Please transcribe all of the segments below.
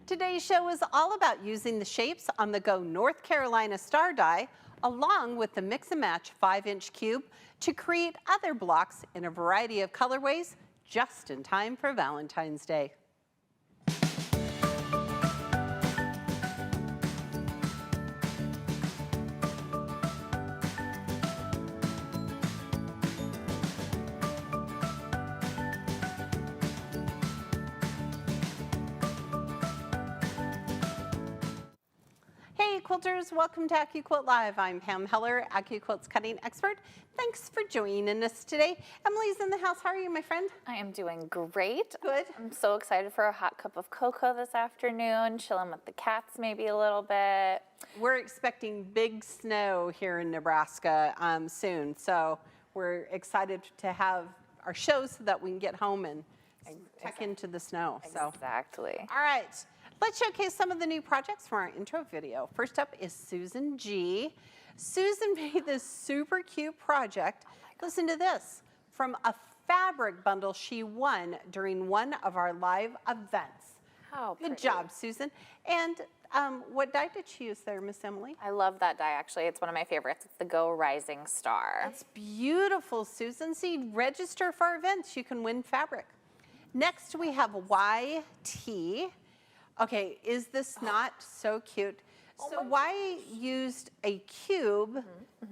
Today's show is all about using the shapes on the Go North Carolina Star die along with the Mix and Match 5-inch cube to create other blocks in a variety of colorways just in time for Valentine's Day. Hey quilters, welcome to AccuQuilt Live. I'm Pam Heller, AccuQuilt's cutting expert. Thanks for joining us today. Emily's in the house. How are you, my friend? I am doing great. Good. I'm so excited for a hot cup of cocoa this afternoon, chilling with the cats maybe a little bit. We're expecting big snow here in Nebraska soon, so we're excited to have our show so that we can get home and tuck into the snow. Exactly. All right. Let's showcase some of the new projects from our intro video. First up is Susan G. Susan made this super cute project. Listen to this, from a fabric bundle she won during one of our live events. How Good pretty. job, Susan. And what die did she use there, Miss Emily? I love that die, actually. It's one of my favorites. It's the Go Rising Star. It's beautiful, Susan. See, register for our events. You can win fabric. Next, we have YT. Okay, is this not so cute? So Y used a cube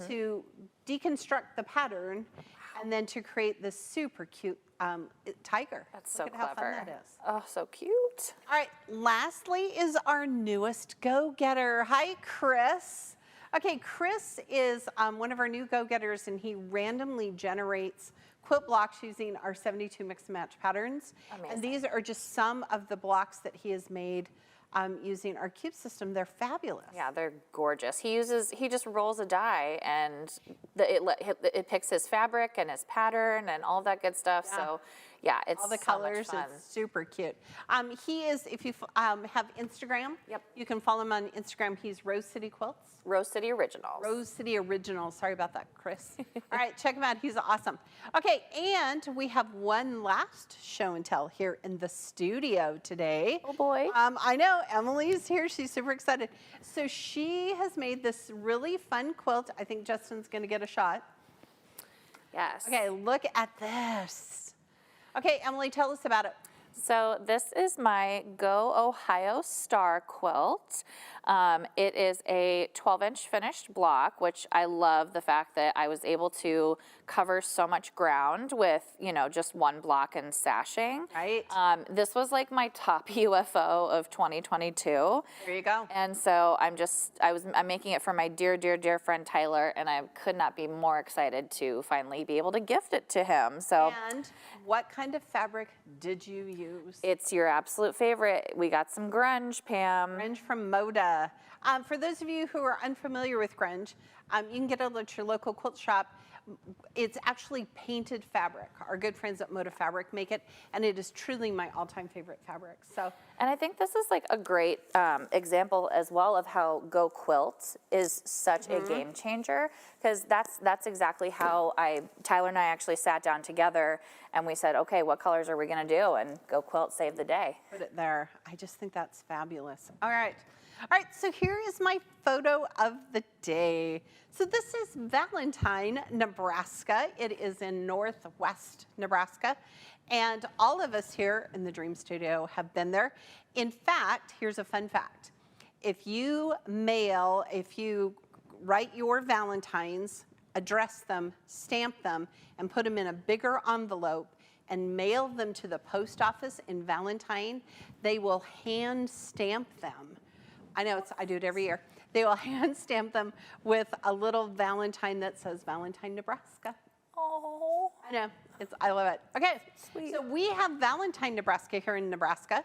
to deconstruct the pattern and then to create this super cute tiger. That's so Look at clever. how fun that is. Oh, so cute. All right, lastly is our newest go-getter. Hi, Chris. Okay, Chris is one of our new go-getters, and he randomly generates quilt blocks using our 72 mix and match patterns. Amazing. And these are just some of the blocks that he has made using our cube system. They're fabulous. Yeah, they're gorgeous. He just rolls a die and it picks his fabric and his pattern and all that good stuff. Yeah. So yeah, it's All the so colors, much fun. it's super cute. He is, if you have Instagram, Yep. you can follow him on Instagram. He's Rose City Quilts. Rose City Originals. Rose City Originals. Sorry about that, Chris. All right, check him out. He's awesome. Okay, and we have one last show and tell here in the studio today. Oh boy. I know, Emily's here. She's super excited. So she has made this really fun quilt. I think Justin's going to get a shot. Yes. Okay, look at this. Okay, Emily, tell us about it. So this is my Go Ohio Star quilt. It is a 12-inch finished block, which I love the fact that I was able to cover so much ground with, just one block and sashing. Right. This was like my top UFO of 2022. There you go. And so I'm making it for my dear, dear, dear friend Tyler, and I could not be more excited to finally be able to gift it to him. So. And what kind of fabric did you use? It's your absolute favorite. We got some grunge, Pam. Grunge from Moda. For those of you who are unfamiliar with grunge, you can get it at your local quilt shop. It's actually painted fabric. Our good friends at Moda Fabric make it, and it is truly my all-time favorite fabric. So, And I think this is like a great example as well of how Go Quilt is such a game changer, because that's exactly how Tyler and I actually sat down together and we said, okay, what colors are we gonna do? And Go Quilt saved the day. put it there. I just think that's fabulous. All right. All right, so here is my photo of the day. So this is Valentine, Nebraska. It is in northwest Nebraska. And all of us here in the Dream Studio have been there. In fact, here's a fun fact. If you write your Valentines, address them, stamp them, and put them in a bigger envelope and mail them to the post office in Valentine, they will hand stamp them. I know, I do it every year. They will hand stamp them with a little Valentine that says Valentine, Nebraska. Oh. I know, I love it. Okay, Sweet. so we have Valentine, Nebraska here in Nebraska.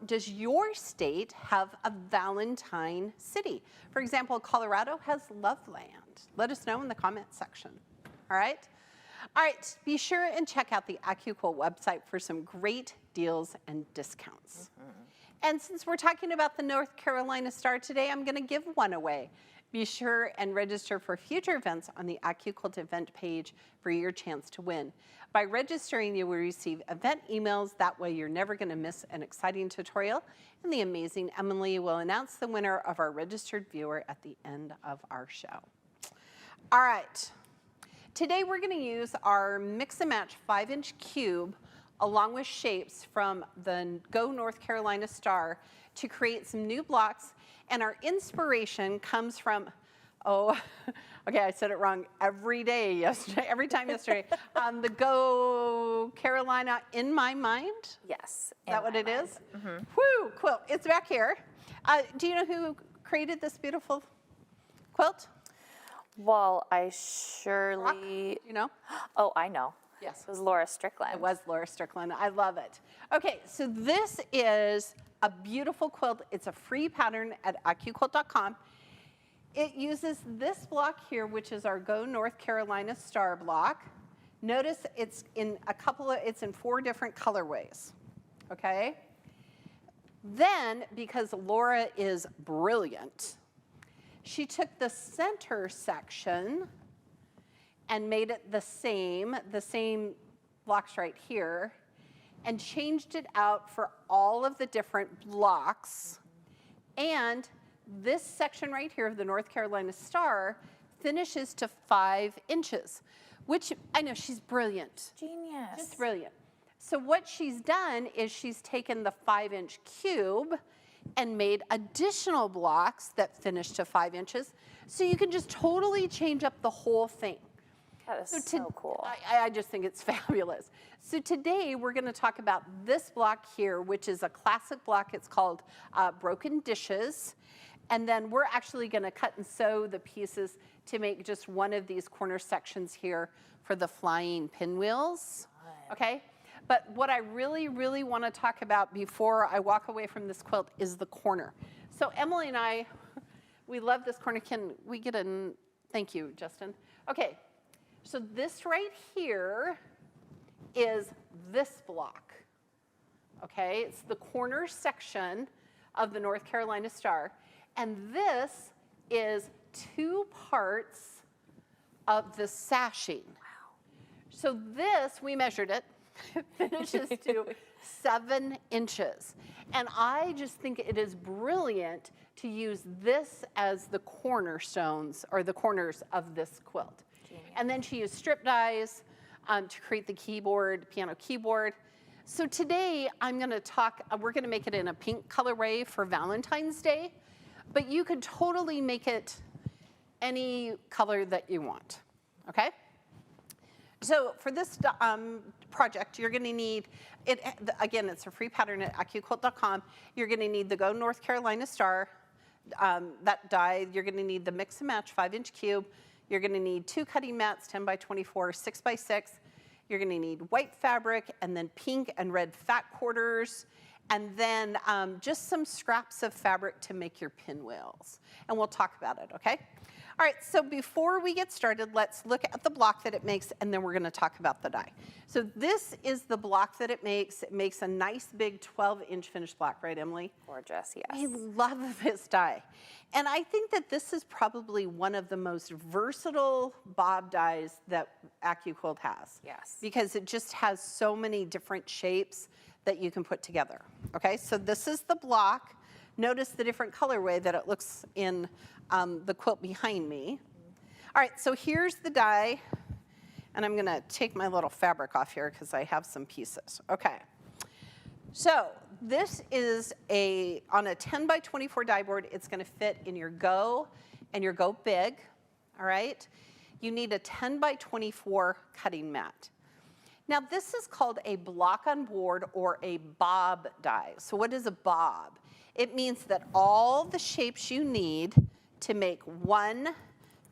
Does your state have a Valentine city? For example, Colorado has Loveland. Let us know in the comments section, all right? All right, be sure and check out the AccuQuilt website for some great deals and discounts. And since we're talking about the North Carolina Star today, I'm gonna give one away. Be sure and register for future events on the AccuQuilt event page for your chance to win. By registering, you will receive event emails. That way you're never going to miss an exciting tutorial. And the amazing Emily will announce the winner of our registered viewer at the end of our show. All right. Today we're going to use our Mix and Match 5-inch cube along with shapes from the Go North Carolina Star to create some new blocks. And our inspiration comes from, oh, okay, I said it wrong every day yesterday, every time yesterday. The Go Carolina in my mind? Yes. Is that what it is? Mm-hmm. Woo, quilt. It's back here. Do you know who created this beautiful quilt? Well, I surely... You know? Oh, I know. Yes. It was Laura Strickland. It was Laura Strickland. I love it. Okay, so this is a beautiful quilt. It's a free pattern at AccuQuilt.com. It uses this block here, which is our Go North Carolina Star block. Notice it's in it's in 4 different colorways, okay? Then, because Laura is brilliant, she took the center section and made it the same blocks right here, and changed it out for all of the different blocks. And this section right here of the North Carolina Star finishes to 5 inches, which I know she's brilliant. Genius. Just brilliant. So what she's done is she's taken the 5-inch cube and made additional blocks that finish to 5 inches. So you can just totally change up the whole thing. That is so cool. I just think it's fabulous. So today we're going to talk about this block here, which is a classic block. It's called Broken Dishes. And then we're actually going to cut and sew the pieces to make just one of these corner sections here for the flying pinwheels. Okay? But what I really, really want to talk about before I walk away from this quilt is the corner. So Emily and I, we love this corner. Can we get a, thank you, Justin. Okay. So this right here is this block, okay? It's the corner section of the North Carolina Star. And this is 2 parts of the sashing. Wow. So this, we measured it, finishes to 7 inches. And I just think it is brilliant to use this as the cornerstones or the corners of this quilt. And then she used strip dies to create the keyboard, piano keyboard. So today I'm going to talk, we're going to make it in a pink colorway for Valentine's Day, but you could totally make it any color that you want, okay? So for this project, you're going to need, again, it's a free pattern at AccuQuilt.com. You're going to need the Go North Carolina Star, that die. You're going to need the Mix and Match 5-inch cube. You're going to need 2 cutting mats, 10 by 24, 6 by 6. You're going to need white fabric and then pink and red fat quarters, and then just some scraps of fabric to make your pinwheels. And we'll talk about it, okay? All right, so before we get started, let's look at the block that it makes, and then we're going to talk about the die. So this is the block that it makes. It makes a nice big 12-inch finished block, right, Emily? Gorgeous, yes. I love this die. And I think that this is probably one of the most versatile bob dies that AccuQuilt has. Yes. Because it just has so many different shapes that you can put together. Okay, so this is the block. Notice the different colorway that it looks in the quilt behind me. All right, so here's the die. And I'm going to take my little fabric off here because I have some pieces. Okay. So this is on a 10 by 24 die board. It's going to fit in your Go and your Go Big. All right. You need a 10 by 24 cutting mat. Now this is called a block on board or a bob die. So what is a bob? It means that all the shapes you need to make one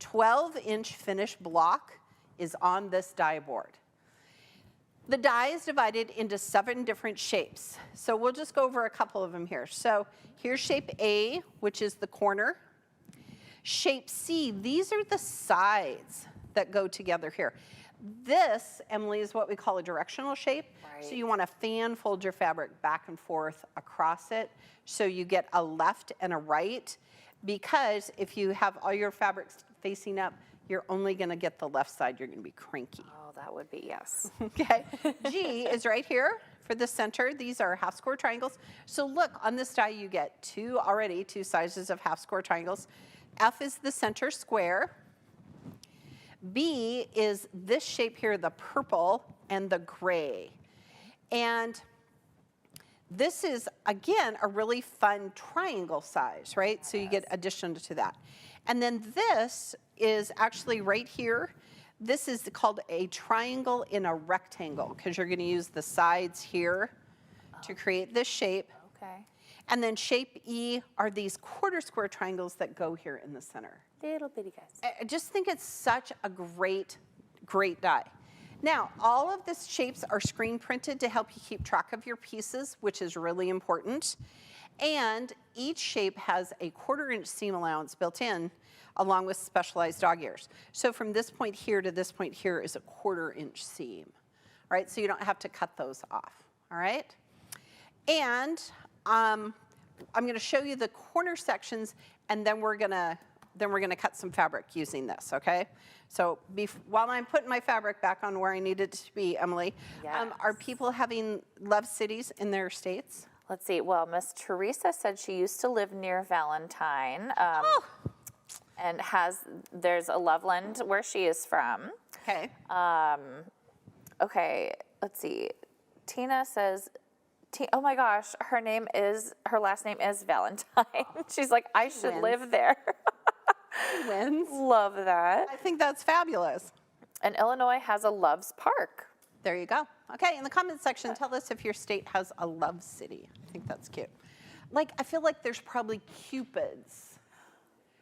12-inch finished block is on this die board. The die is divided into 7 different shapes. So we'll just go over a couple of them here. So here's shape A, which is the corner. Shape C, these are the sides that go together here. This, Emily, is what we call a directional shape. Right. So you want to fan fold your fabric back and forth across it so you get a left and a right. because if you have all your fabrics facing up, you're only going to get the left side. You're going to be cranky. Oh, that would be, yes. Okay. G is right here for the center. These are half square triangles. So look, on this die you get two sizes of half square triangles. F is the center square. B is this shape here, the purple and the gray. And this is, again, a really fun triangle size, right? So you get addition to that. And then this is actually right here. This is called a triangle in a rectangle because you're going to use the sides here to create this shape. Okay. And then shape E are these quarter square triangles that go here in the center. Little bitty guys. I just think it's such a great, great die. Now, all of these shapes are screen printed to help you keep track of your pieces, which is really important. And each shape has a 1/4 inch seam allowance built in, along with specialized dog ears. So from this point here to this point here is a 1/4 inch seam, all right? So you don't have to cut those off, all right? And I'm gonna show you the corner sections, and then we're gonna cut some fabric using this, okay? So while I'm putting my fabric back on where I need it to be, Emily, are people having love cities in their states? Let's see. Well, Miss Teresa said she used to live near Valentine. And there's a Loveland where she is from. Okay. Okay, let's see. Tina says, oh my gosh, her last name is Valentine. She's like, I should live there. Wins. Love that. I think that's fabulous. And Illinois has a Loves Park. There you go. Okay, in the comments section, tell us if your state has a love city. I think that's cute. Like, I feel like there's probably Cupids.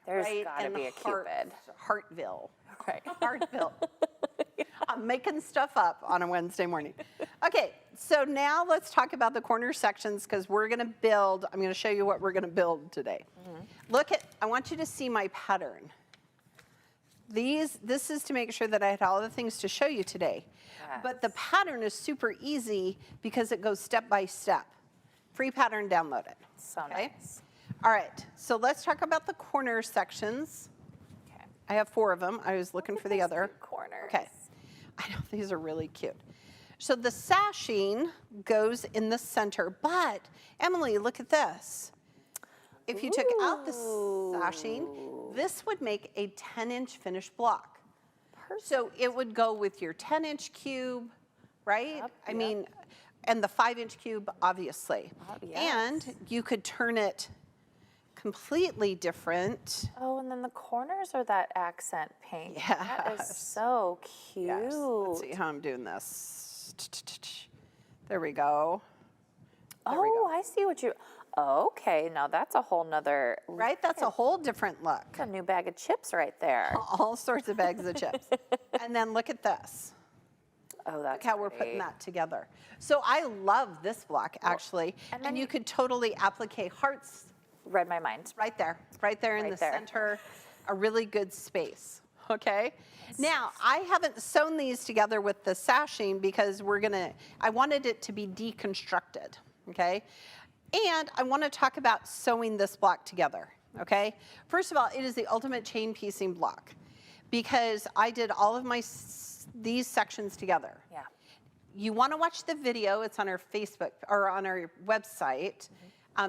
There's right? gotta And be a Cupid. Hartville. Right. Hartville. I'm making stuff up on a Wednesday morning. Okay, so now let's talk about the corner sections because I'm going to show you what we're going to build today. I want you to see my pattern. This is to make sure that I had all the things to show you today. Yes. But the pattern is super easy because it goes step by step. Free pattern, download it. So Okay? nice. All right, so let's talk about the corner sections. Okay. I have 4 of them. I was looking for the other. Corners. Okay. I know, these are really cute. So the sashing goes in the center, but Emily, look at this. If you took out the sashing, this would make a 10-inch finished block. Perfect. So it would go with your 10-inch cube, right? Yep, I mean, and the 5-inch cube, obviously. Yes. And you could turn it completely different. Oh, and then the corners are that accent pink. That is Yes. so cute. Yes. Let's see how I'm doing this. There we go. There we go. I see what you. Okay, now that's a whole nother. Right? That's a whole different look. A new bag of chips right there. All sorts of bags of chips. And then look at this. Oh, that's Look how we're putting that together. So I love this block, actually. And you could totally applique hearts Read my mind. right there in the there. center, a really good space, okay? Now, I haven't sewn these together with the sashing because I wanted it to be deconstructed, okay? And I want to talk about sewing this block together, okay? First of all, it is the ultimate chain piecing block because I did all of these sections together. Yeah. You want to watch the video, it's on our Facebook or on our website.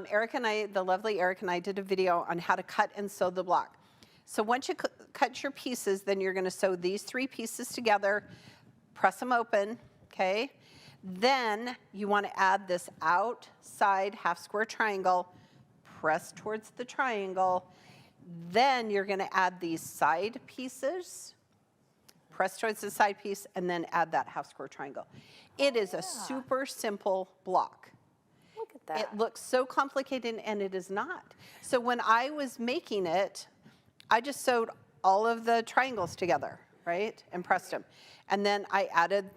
Eric and I, the lovely Eric and I did a video on how to cut and sew the block. So once you cut your pieces, then you're going to sew these 3 pieces together, press them open, okay? Then you want to add this outside half square triangle, press towards the triangle. Then you're going to add these side pieces, press towards the side piece, and then add that half square triangle. It is a super simple block. Look at that. It looks so complicated, and it is not. So when I was making it, I just sewed all of the triangles together, right, and pressed them. And then I added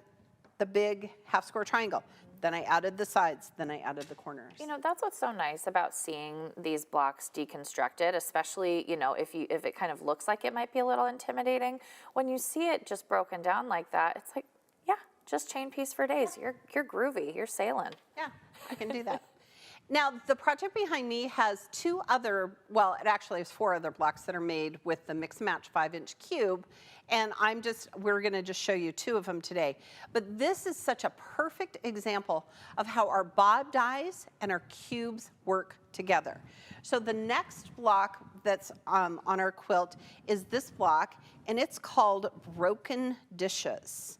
the big half square triangle. Then I added the sides. Then I added the corners. You know, that's what's so nice about seeing these blocks deconstructed, especially, you know, if it kind of looks like it might be a little intimidating. When you see it just broken down like that, it's like, yeah, just chain piece for days. You're groovy. You're sailing. Yeah, I can do that. Now, the project behind me has two other, well, it actually has four other blocks that are made with the Mix and Match 5-inch cube, and we're gonna just show you two of them today. But this is such a perfect example of how our bob dies and our cubes work together. So the next block that's on our quilt is this block, and it's called Broken Dishes.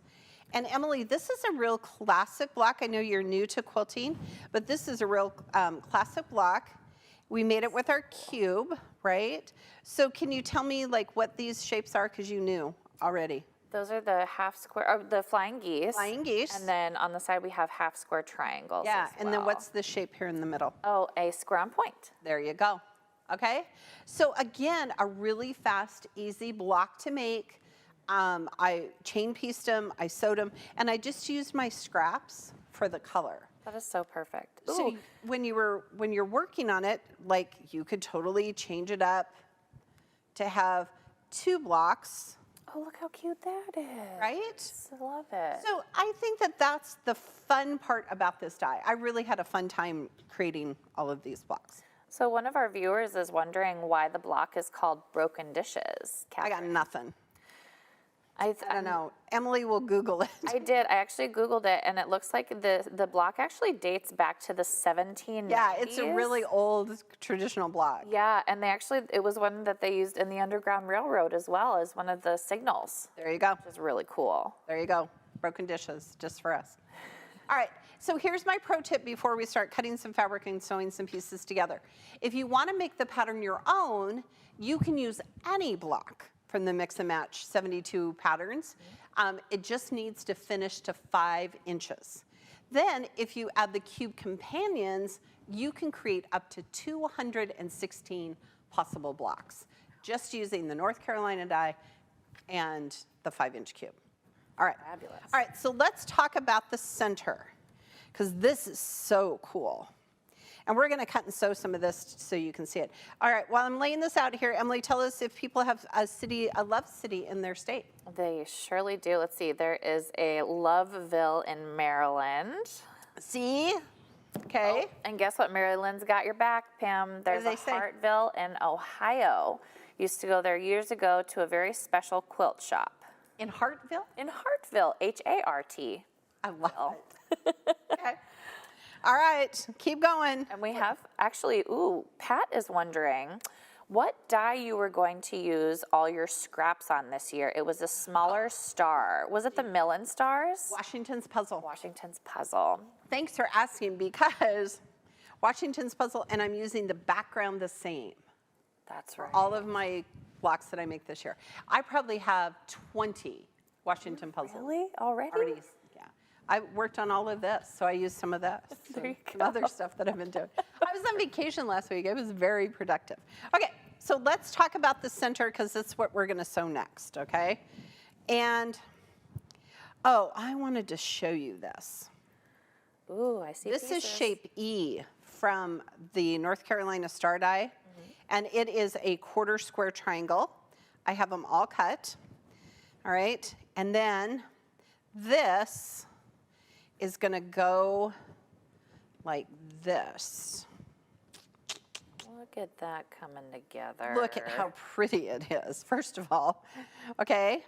And Emily, this is a real classic block. I know you're new to quilting, but this is a real classic block. We made it with our cube, right? So can you tell me like what these shapes are, because you knew already? Those are the half square, or the flying geese. Flying geese. And then on the side we have half square triangles. Yeah, as and then well. what's the shape here in the middle? Oh, a square on point. There you go, okay? So again, a really fast, easy block to make. I chain pieced them, I sewed them, and I just used my scraps for the color. That is so perfect. So when you're working on it, like you could totally change it up to have two blocks, Oh, look how cute that is. right? I love it. So I think that that's the fun part about this die. I really had a fun time creating all of these blocks. So one of our viewers is wondering why the block is called Broken Dishes. I got Catherine. nothing. I don't know. Emily will Google it. I did. I actually Googled it, and it looks like the block actually dates back to the 1790s. Yeah, it's a really old traditional block. Yeah, and it was one that they used in the Underground Railroad as well as one of the signals, There you go. which is really cool. There you go. Broken dishes, just for us. All right, so here's my pro tip before we start cutting some fabric and sewing some pieces together. If you want to make the pattern your own, you can use any block from the Mix and Match 72 patterns. It just needs to finish to 5 inches. Then if you add the cube companions, you can create up to 216 possible blocks, just using the North Carolina die and the 5-inch cube. All right. Fabulous. All right, so let's talk about the center, because this is so cool. And we're going to cut and sew some of this so you can see it. All right, while I'm laying this out here, Emily, tell us if people have a love city in their state. They surely do. Let's see. There is a Loveville in Maryland. See? Okay. Oh, and guess what? Maryland's got your back, Pam. There's they a say? Hartville in Ohio. Used to go there years ago to a very special quilt shop. In Hartville? In Hartville, H-A-R-T. I love it. Okay. All right, keep going. And we have, actually, Pat is wondering what die you were going to use all your scraps on this year. It was a smaller star. Was it the Millen stars? Washington's Puzzle. Washington's Puzzle. Thanks for asking, because Washington's Puzzle, and I'm using the background the same. That's right. All of my blocks that I make this year. I probably have 20 Washington Puzzles. Really? Already? Already, yeah. I worked on all of this, so I used some of that. There you Some other stuff that I've been doing. I was on vacation last week. It was very productive. Okay, so let's talk about the center, because that's what we're going to sew next, okay? And, oh, I wanted to show you this. Ooh, I see This is pieces. shape E from the North Carolina Star Die, and it is a quarter square triangle. I have them all cut, all right? And then this is gonna go like this. Look at that coming together. Look at how pretty it is, first of all, okay?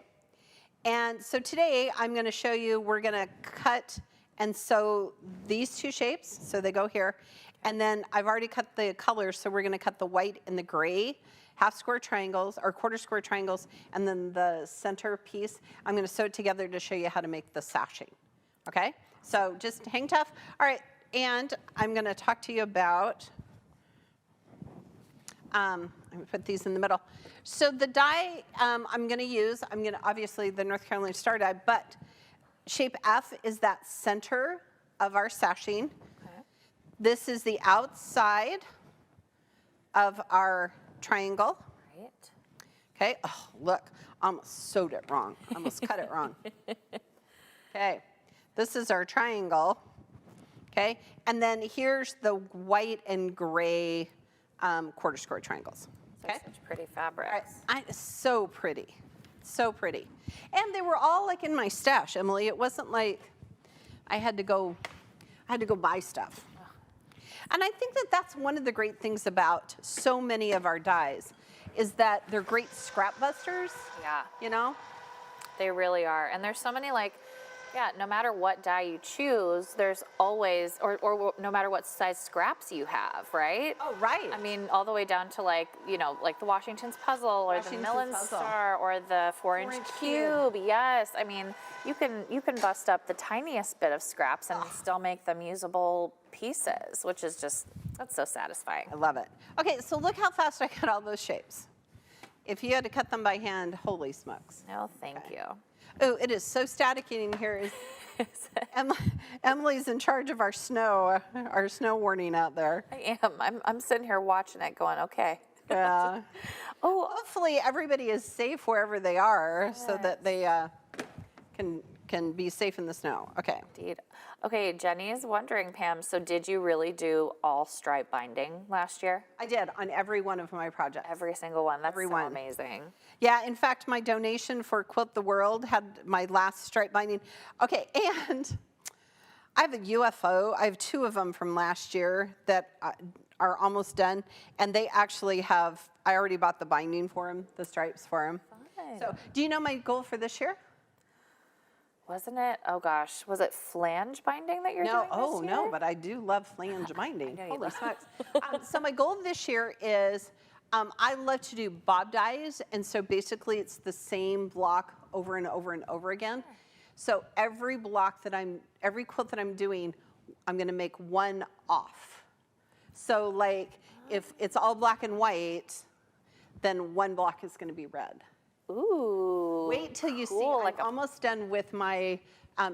And so today I'm gonna show you, we're gonna cut and sew these two shapes, so they go here. And then I've already cut the colors, so we're gonna cut the white and the gray half square triangles, or quarter square triangles, and then the center piece, I'm gonna sew it together to show you how to make the sashing, okay? So just hang tough. All right, and I'm gonna talk to you about, I'm gonna put these in the middle. So the die I'm gonna use, obviously the North Carolina Star die, but shape F is that center of our sashing. Okay. This is the outside of our triangle. Right. Okay, oh, look, I almost sewed it wrong. I almost cut it wrong. Okay, this is our triangle. Okay, and then here's the white and gray quarter square triangles. Okay, Such pretty fabrics. all right. So pretty, so pretty. And they were all like in my stash, Emily. It wasn't like I had to go buy stuff. And I think that that's one of the great things about so many of our dies is that they're great scrap busters, Yeah. you know? They really are. And there's so many no matter what die you choose, there's always, or no matter what size scraps you have, right? Oh, right. I mean, all the way down to like the Washington's Puzzle or the Washington's Millen Puzzle. Star or the 4-inch 4-inch cube. Yes. I mean, you can bust up the tiniest bit of scraps and still make them usable pieces, which is that's so satisfying. I love it. Okay, so look how fast I cut all those shapes. If you had to cut them by hand, holy smokes. No, thank you. Oh, it is so staticky in here. Emily's in charge of our snow warning out there. I am. I'm sitting here watching it going, okay. Yeah. Oh, Hopefully everybody is safe wherever they are so that they can be safe in the snow. Okay. indeed. Okay, Jenny is wondering, Pam, so did you really do all stripe binding last year? I did on every one of my projects. Every single one. That's Every so one. amazing. Yeah, in fact, my donation for Quilt the World had my last stripe binding. Okay, and I have a UFO. I have 2 of them from last year that are almost done, and they actually have, I already bought the binding for them, the stripes for them. Fun. So, do you know my goal for this year? Wasn't it? Oh gosh, was it flange binding that you're No, doing this year? no, but I do love flange binding. know you Holy love- smokes. So my goal this year is, I love to do bob dies, and so basically it's the same block over and over and over again. So every quilt that I'm doing, I'm gonna make one off. So like, if it's all black and white, then one block is gonna be red. Ooh. Wait till you see, cool, I'm almost done with my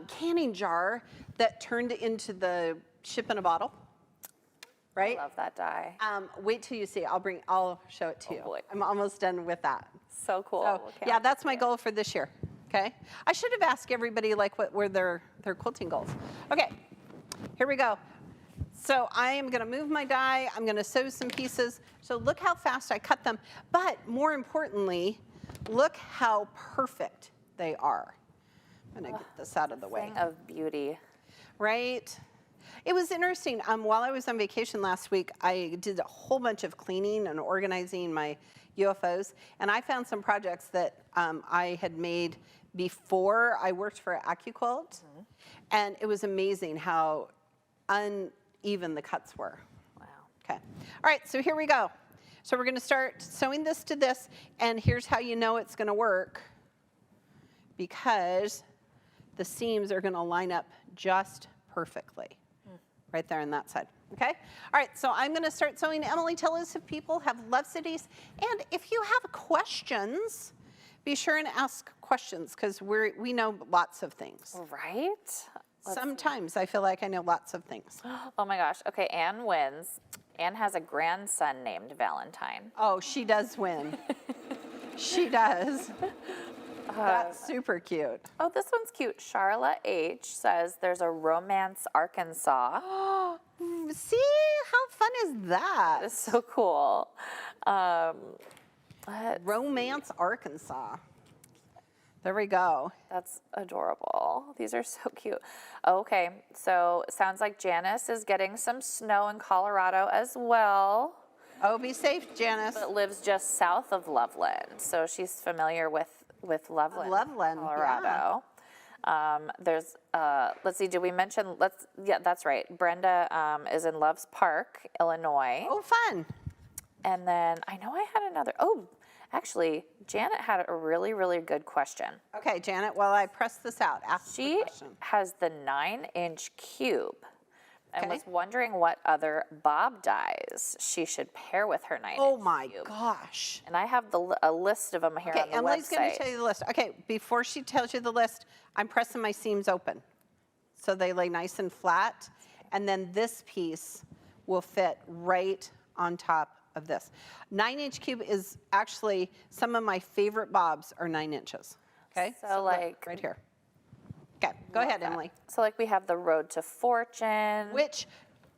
canning jar that turned into the ship in a bottle, right? I love that die. Wait till you see, I'll show it to you. boy. I'm almost done with that. So cool. So, Okay, yeah, I'll that's see my it. goal for this year, okay? I should have asked everybody like what were their quilting goals. Okay, here we go. So I am gonna move my die, I'm gonna sew some pieces. So look how fast I cut them, but more importantly, look how perfect they are. I'm gonna get this out of the way. Thing of beauty. Right? It was interesting. While I was on vacation last week, I did a whole bunch of cleaning and organizing my UFOs, and I found some projects that I had made before I worked for AccuQuilt, and it was amazing how uneven the cuts were. Wow. Okay. All right, so here we go. So we're going to start sewing this to this, and here's how you know it's going to work, because the seams are going to line up just perfectly right there on that side. Okay? All right, so I'm going to start sewing. Emily, tell us if people have love cities, and if you have questions, be sure and ask questions, because we know lots of things. Right? Sometimes I feel like I know lots of things. Oh my gosh. Okay, Anne wins. Anne has a grandson named Valentine. Oh, she does win. She does. That's super cute. Oh, this one's cute. Charla H says there's a Romance, Arkansas. See, how fun is that? It's so cool. Romance, Arkansas. There we go. That's adorable. These are so cute. Okay, so it sounds like Janice is getting some snow in Colorado as well, Oh, be safe, Janice. but lives just south of Loveland. So she's familiar with Loveland, Loveland, Colorado. There's, let's see, did we mention, yeah, that's right. Brenda is in Loves Park, Illinois. Oh, fun. And then I know I had another, actually, Janet had a really, really good question. Okay, Janet, while I press this out, ask the She question. has the 9-inch cube and Okay. was wondering what other bob dies she should pair with her 9-inch Oh my cube. gosh. And I have a list of them here Okay, on the Emily's going to website. tell you the list. Okay, before she tells you the list, I'm pressing my seams open so they lay nice and flat, and then this piece will fit right on top of this. 9-inch cube is actually, some of my favorite bobs are 9 inches. Okay, So, look, like- right here. Okay, go ahead, Emily. So like we have the Road to Fortune, Which,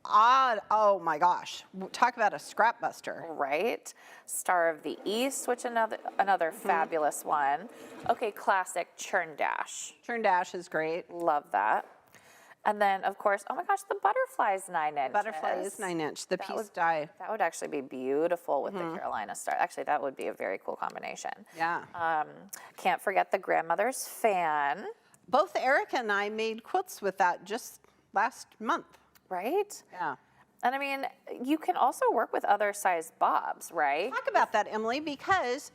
oh my gosh, talk about a scrap buster. right? Star of the East, which another Mm-hmm. fabulous one. Okay, classic Churn Dash. Churn Dash is great. Love that. And then, of course, oh my gosh, the butterfly's 9 inches. Butterfly is 9-inch, the piece die. That would actually be beautiful with the Carolina star. Actually, that would be a very cool combination. Yeah. Can't forget the grandmother's fan. Both Erica and I made quilts with that just last month. Right? Yeah. And I mean, you can also work with other size bobs, right? Talk about that, Emily, because,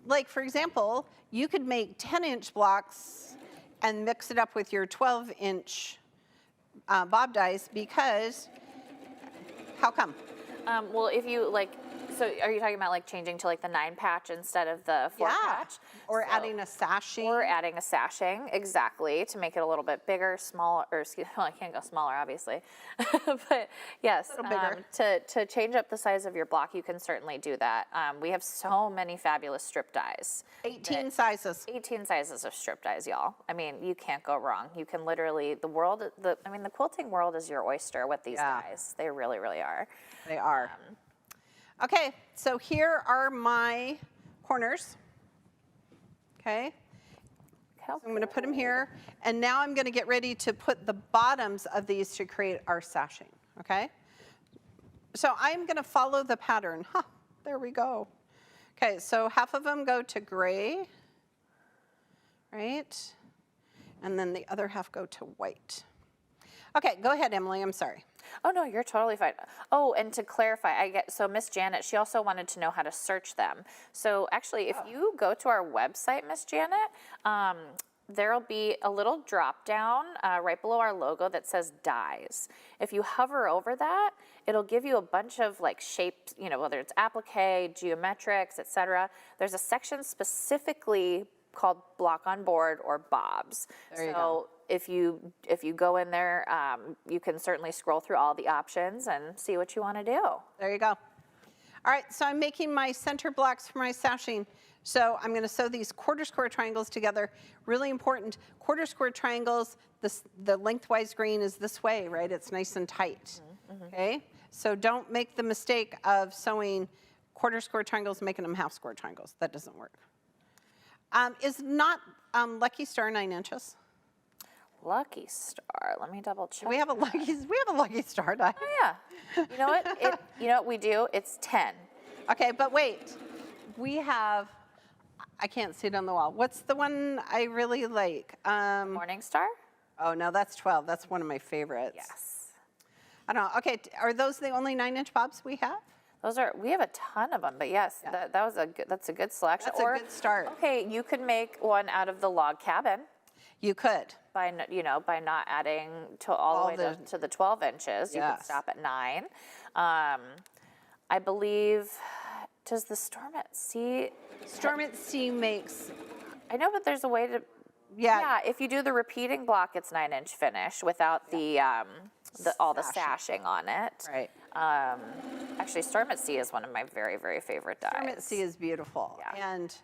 like, for example, you could make 10-inch blocks and mix it up with your 12-inch bob dies because, how come? Well, if you like, so are you talking about like changing to like the 9 patch instead of the 4 patch? Or So- adding a sashing. Or adding a sashing, exactly, to make it a little bit bigger, smaller, or excuse me, well, I can't go smaller, obviously. But yes, A little bigger. to change up the size of your block, you can certainly do that. We have so many fabulous strip dies. 18 sizes. 18 sizes of strip dies, y'all. I mean, you can't go wrong. You can literally, the quilting world is your oyster with these Yeah. dies. They really, really are. They are. Okay, so here are my corners. Okay, so I'm going to put them here, and now I'm going to get ready to put the bottoms of these to create our sashing. Okay, so I'm going to follow the pattern. Huh, there we go. Okay, so half of them go to gray, right? And then the other half go to white. Okay, go ahead, Emily. I'm sorry. Oh, no, you're totally fine. Oh, and to clarify, so Miss Janet, she also wanted to know how to search them. So actually, if you go to our website, Miss Janet, there'll be a little drop down right below our logo that says dies. If you hover over that, it'll give you a bunch of like shapes, you know, whether it's applique, geometrics, etc. There's a section specifically called block on board or bobs. There you go. If you go in there, you can certainly scroll through all the options and see what you want to do. There you go. All right, so I'm making my center blocks for my sashing. So I'm going to sew these quarter square triangles together. Really important, quarter square triangles, the lengthwise grain is this way, right? It's nice and tight, okay? So don't make the mistake of sewing quarter square triangles, making them half square triangles. That doesn't work. Is not Lucky Star 9 inches? Lucky Star. Let me double check. We have a Lucky Star die. Oh yeah. You know what? You know what we do? It's 10. Okay, but wait. We have, I can't see it on the wall. What's the one I really like? Morning Star? Oh, no, that's 12. That's one of my favorites. Yes. I don't know. Okay, are those the only 9-inch bobs we have? We have a ton of them, but yes, that's a good selection. That's a good start. Okay, you could make one out of the log cabin You could. by not adding to all the way to the 12 inches. You could Yes. stop at 9. I believe, does the Storm at Sea? Storm at Sea makes, I know, but there's a way to. yeah, Yeah, if you do the repeating block, it's 9-inch finish without all the sashing on it. right. Actually, Storm at Sea is one of my very, very favorite dyes. Storm at Sea is beautiful. Yeah. And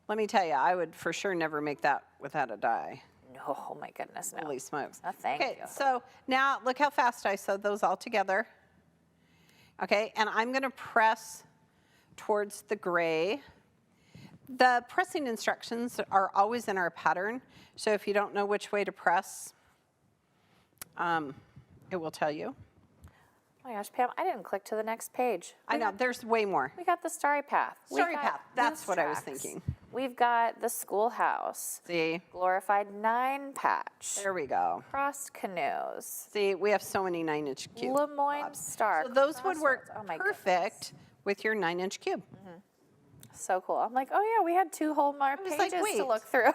let me tell you, I would for sure never make that without a dye. No, oh my goodness, no. Holy smokes. Oh, thank Okay, you. so now look how fast I sewed those all together. Okay, and I'm going to press towards the gray. The pressing instructions are always in our pattern, so if you don't know which way to press, it will tell you. Oh my gosh, Pam, I didn't click to the next page. I know, there's way more. We got the Starry Path. We Starry got Path, that's Moose what I was Tracks. thinking. We've got the Schoolhouse. See, Glorified 9 patch. there we go. Crossed Canoes. See, we have so many 9-inch cube Lemoyne bobs. Star. So those would work Crossroads. Oh my goodness. perfect with your 9-inch cube. So cool. I'm like, oh yeah, we had 2 whole more was pages like, to wait. look through.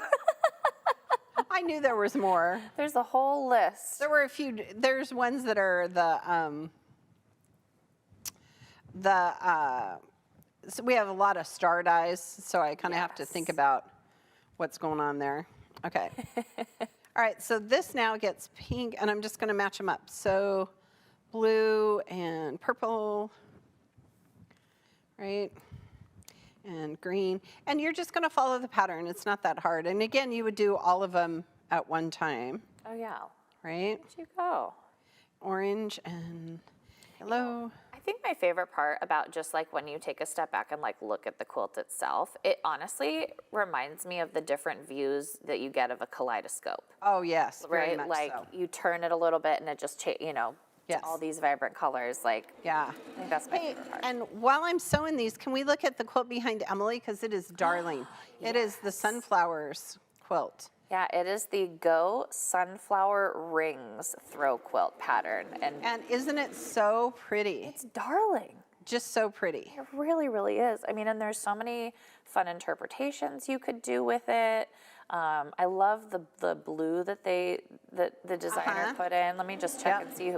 I knew there was more. There's a whole list. There were a few, there's ones that are so we have a lot of star dies, so I kind of have to think Yes. about what's going on there. Okay. All right, so this now gets pink, and I'm just going to match them up. So blue and purple, right? And green. And you're just going to follow the pattern. It's not that hard. And again, you would do all of them at one time, Oh yeah. right? Where'd you go? Orange and yellow. I think my favorite part about just like when you take a step back and like look at the quilt itself, it honestly reminds me of the different views that you get of a kaleidoscope, Oh, yes, very right? much Like so. you turn it a little bit and it just, Yes. all these vibrant colors. Like, Yeah. I think that's my Hey, favorite part. and while I'm sewing these, can we look at the quilt behind Emily? Because it is darling. It is the sunflowers quilt. Yeah, it is the Go Sunflower Rings throw quilt pattern. And And isn't it so pretty? it's darling. Just so pretty. It really, really is. I mean, and there's so many fun interpretations you could do with it. I love the blue that the designer put in. Let me just check Yep. and see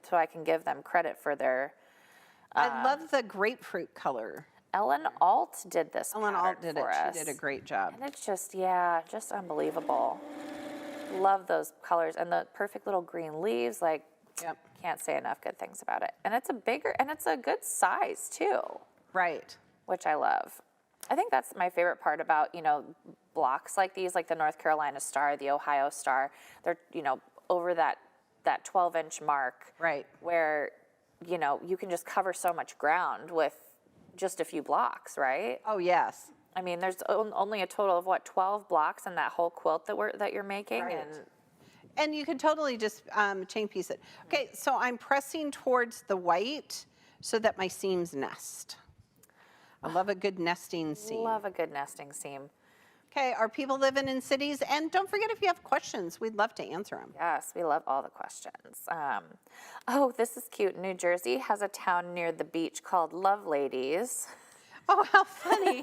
so I can give them credit for their. I love the grapefruit color. Ellen Alt did this. Ellen pattern Alt did it. for us. She did a great job. And it's just, just unbelievable. Love those colors and the perfect little green leaves. Like, Yep. can't say enough good things about it. And it's a good size too, Right. which I love. I think that's my favorite part about, blocks like these, like the North Carolina Star, the Ohio Star. They're, over that 12-inch mark. Right. Where, you can just cover so much ground with just a few blocks, right? Oh, yes. I mean, there's only a total of 12 blocks in that whole quilt that you're making, Right. and And you could totally just chain piece it. Okay, so I'm pressing towards the white so that my seams nest. I love a good nesting seam. love a good nesting seam. Okay, are people living in cities? And don't forget, if you have questions, we'd love to answer them. Yes, we love all the questions. Oh, this is cute. New Jersey has a town near the beach called Love Ladies. Oh, how funny.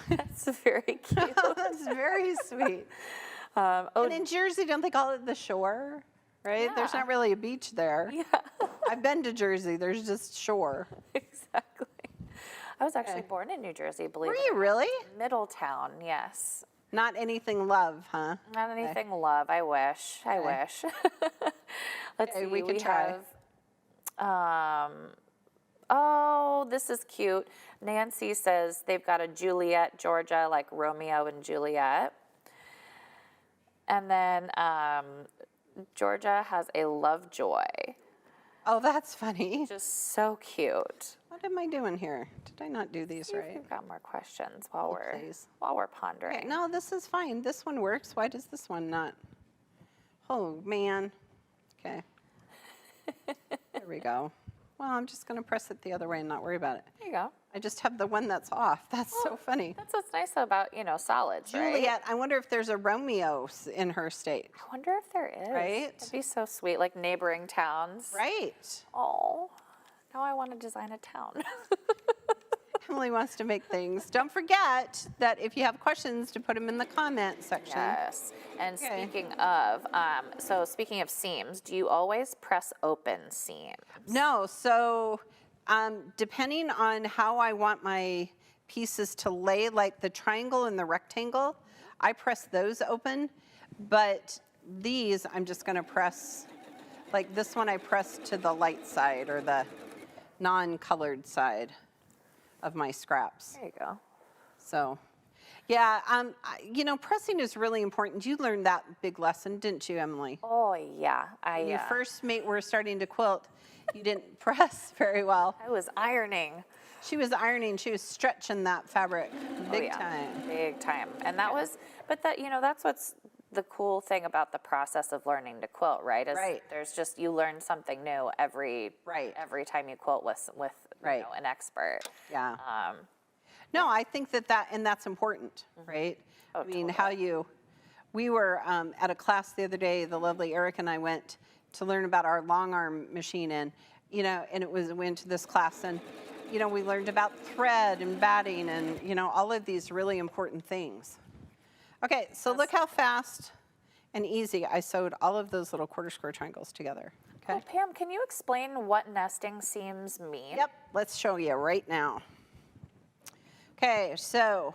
That's very cute. That's very sweet. And in Jersey, don't they call it the shore? Right? There's Yeah. not really a beach there. Yeah, I've been to Jersey. There's just shore. exactly. I was actually born in New Jersey, believe Were it you or not. really? Middletown, yes. Not anything love, huh? Not anything love, I wish. I Okay. wish. Let's Okay, see, we can try. have, oh, this is cute. Nancy says they've got a Juliet, Georgia, like Romeo and Juliet. And then Georgia has a Lovejoy. Oh, that's funny. Just so cute. What am I doing here? Did I not do these See if right? we've got more questions while please. we're pondering. Okay, no, this is fine. This one works. Why does this one not? Oh, man. Okay. There we go. Well, I'm just going to press it the other way and not worry about it. There you go. I just have the one that's off. That's so funny. That's what's nice about, solids, right? Juliet, I wonder if there's a Romeo in her state. I wonder if there is. Right? That'd be so sweet, like neighboring towns. Right. Oh, now I want to design a town. Emily wants to make things. Don't forget that if you have questions, to put them in the comment section. Yes. And Okay. speaking of seams, do you always press open seams? No, so depending on how I want my pieces to lay, like the triangle and the rectangle, I press those open, but these I'm just gonna press, like this one I press to the light side or the non-colored side of my scraps. There you go. So, yeah, pressing is really important. You learned that big lesson, didn't you, Emily? Oh, yeah. When you first were starting to quilt, you didn't press very well. I was ironing. She was ironing, she was stretching that fabric big time. Big time. And that's what's the cool thing about the process of learning to quilt, right? Is Right. There's just, you learn something new every time you quilt with Right. an expert. Yeah. No, I think that's important, right? Oh, I mean, totally. we were at a class the other day, the lovely Eric and I went to learn about our long arm machine and we went to this class and, we learned about thread and batting and, all of these really important things. Okay, so look how fast and easy I sewed all of those little quarter square triangles together. Okay. Oh, Pam, can you explain what nesting seams mean? Yep, let's show you right now. Okay, so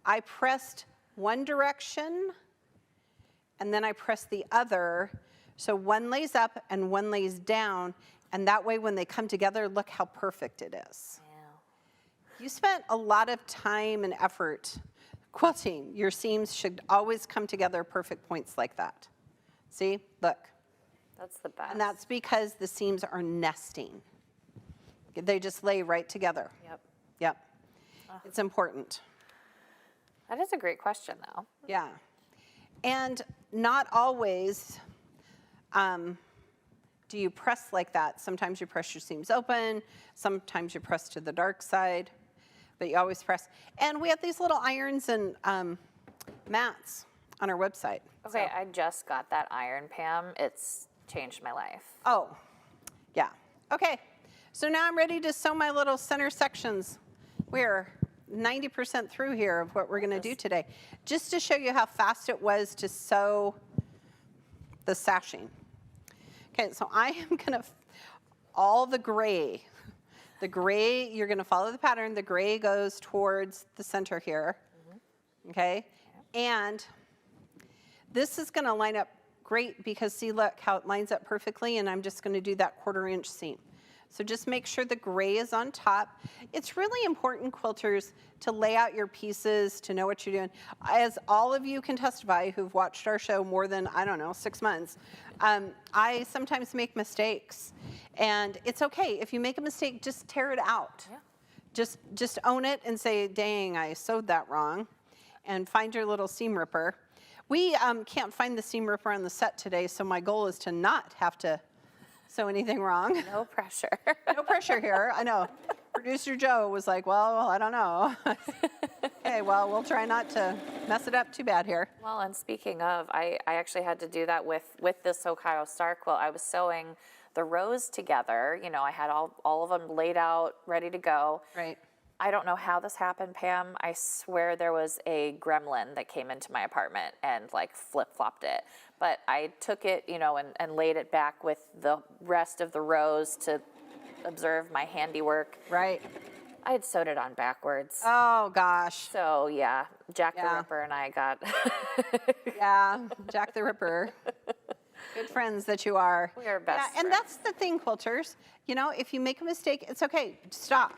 I pressed one direction and then I pressed the other. So one lays up and one lays down, and that way when they come together, look how perfect it is. Yeah. You spent a lot of time and effort quilting. Your seams should always come together perfect points like that. See, look. That's the best. And that's because the seams are nesting. They just lay right together. Yep. Yep. It's important. That is a great question, though. Yeah. And not always do you press like that. Sometimes you press your seams open. Sometimes you press to the dark side. But you always press. And we have these little irons and mats on our website. Okay, I just got that iron, Pam. It's changed my life. Oh, yeah. Okay. So now I'm ready to sew my little center sections. We're 90% through here of what we're going to do today. Just to show you how fast it was to sew the sashing. Okay, so I am going to, all the gray, you're going to follow the pattern. The gray goes towards the center here. Okay? And this is going to line up great because see, look how it lines up perfectly, and I'm just going to do that 1/4 inch seam. So just make sure the gray is on top. It's really important, quilters, to lay out your pieces, to know what you're doing. As all of you can testify who've watched our show more than, I don't know, 6 months, I sometimes make mistakes. And it's okay. If you make a mistake, just tear it out. Yeah. Just own it and say, dang, I sewed that wrong. And find your little seam ripper. We can't find the seam ripper on the set today, so my goal is to not have to sew anything wrong. No pressure. No pressure here, I know. Producer Joe was like, well, I don't know. Okay, well, we'll try not to mess it up too bad here. Well, and speaking of, I actually had to do that with this Ohio Star quilt. I was sewing the rows together. You know, I had all of them laid out, ready to go. Right. I don't know how this happened, Pam. I swear there was a gremlin that came into my apartment and like flip-flopped it. But I took it, you know, and laid it back with the rest of the rows to observe my handiwork. Right. I had sewed it on backwards. Oh, gosh. So, yeah, Jack the Yeah. Ripper and I got... Yeah, Jack the Ripper. Good friends that you are. We are best And friends. that's the thing, quilters. You know, if you make a mistake, it's okay. Stop.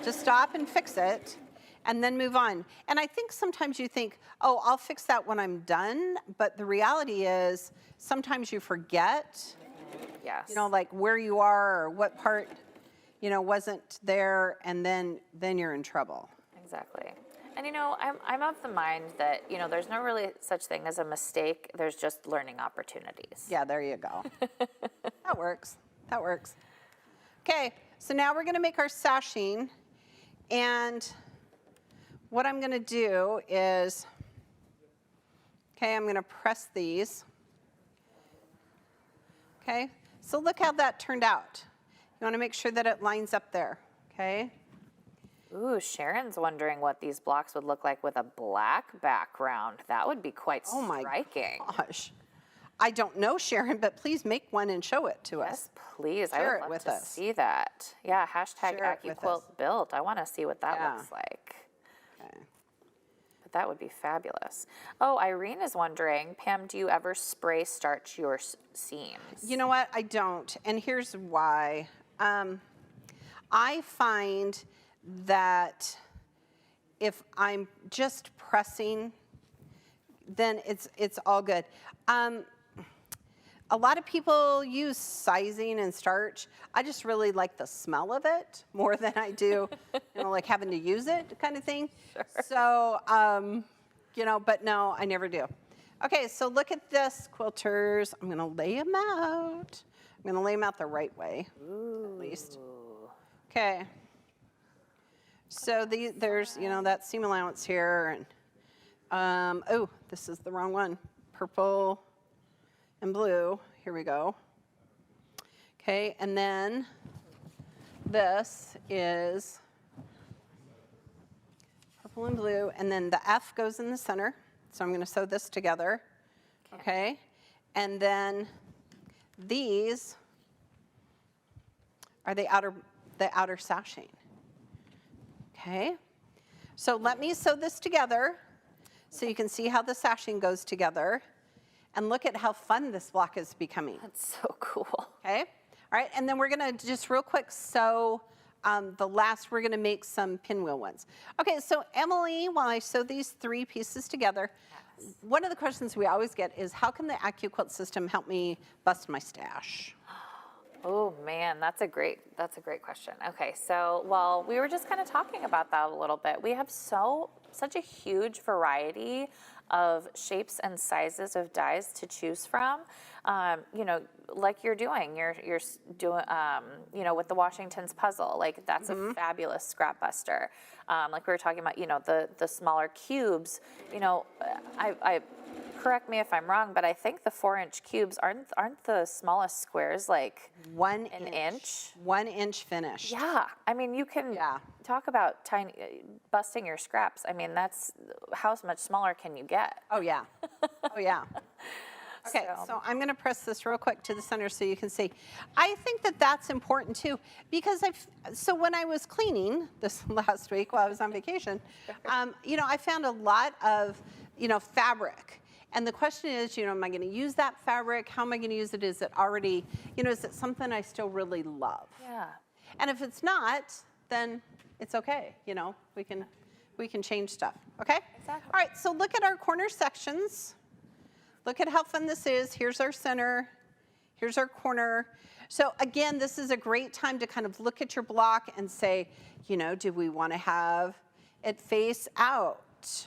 Just stop and fix it, and then move on. And I think sometimes you think, oh, I'll fix that when I'm done. But the reality is sometimes you forget, Yes. you know, like where you are or what part, you know, wasn't there, and then you're in trouble. Exactly. And you know, I'm of the mind that, you know, there's no really such thing as a mistake. There's just learning opportunities. Yeah, there you go. That works. That works. Okay, so now we're going to make our sashing. And what I'm going to do is, okay, I'm going to press these. Okay, so look how that turned out. You want to make sure that it lines up there, okay? Ooh, Sharon's wondering what these blocks would look like with a black background. That would be quite striking. Oh my gosh. I don't know, Sharon, but please make one and show it to us. Yes, please. Share I it would with love to us. see that. Yeah, hashtag Share it with us. AccuQuilt built. I want to see what that Yeah. looks like. Okay. But that would be fabulous. Oh, Irene is wondering, Pam, do you ever spray starch your seams? You know what? I don't. And here's why. I find that if I'm just pressing, then it's all good. A lot of people use sizing and starch. I just really like the smell of it more than I do, you know, like having to use it kind of thing. Sure. So, you know, but no, I never do. Okay, so look at this, quilters. I'm gonna lay them out. I'm gonna lay them out the right way, at least. Okay. So there's, you know, that seam allowance here, and oh, this is the wrong one. Purple and blue. Here we go. Okay, and then this is purple and blue, and then the F goes in the center. So I'm going to sew this together. Okay, and then these are the outer sashing. Okay, so let me sew this together so you can see how the sashing goes together. And look at how fun this block is becoming. That's so cool. Okay, all right, and then we're gonna just real quick sew we're gonna make some pinwheel ones. Okay, so Emily, while I sew these 3 pieces together, one of the questions we always get is, how can the AccuQuilt system help me bust my stash? Oh man, that's a great question. Okay, so well, we were just kind of talking about that a little bit. We have such a huge variety of shapes and sizes of dies to choose from. You know, like you're doing, you know, with the Washington's puzzle, like that's a fabulous scrap buster. Like we were talking about, you know, the smaller cubes. You know, I correct me if I'm wrong, but I think the 4-inch cubes aren't the smallest squares like One an inch? 1 inch finish. Yeah, I mean you can talk about tiny busting your scraps. I mean that's how much smaller can you get? Oh yeah. Oh yeah. Okay, so I'm going to press this real quick to the center so you can see. I think that that's important too, because so when I was cleaning this last week while I was on vacation, you know, I found a lot of, you know, fabric. And the question is, you know, am I going to use that fabric? How am I going to use it? Is it already, you know, is it something I still really love? Yeah. And if it's not, then it's okay. You know, we can change stuff. Okay? Exactly. All right, so look at our corner sections. Look at how fun this is. Here's our center. Here's our corner. So again, this is a great time to kind of look at your block and say, you know, do we want to have it face out?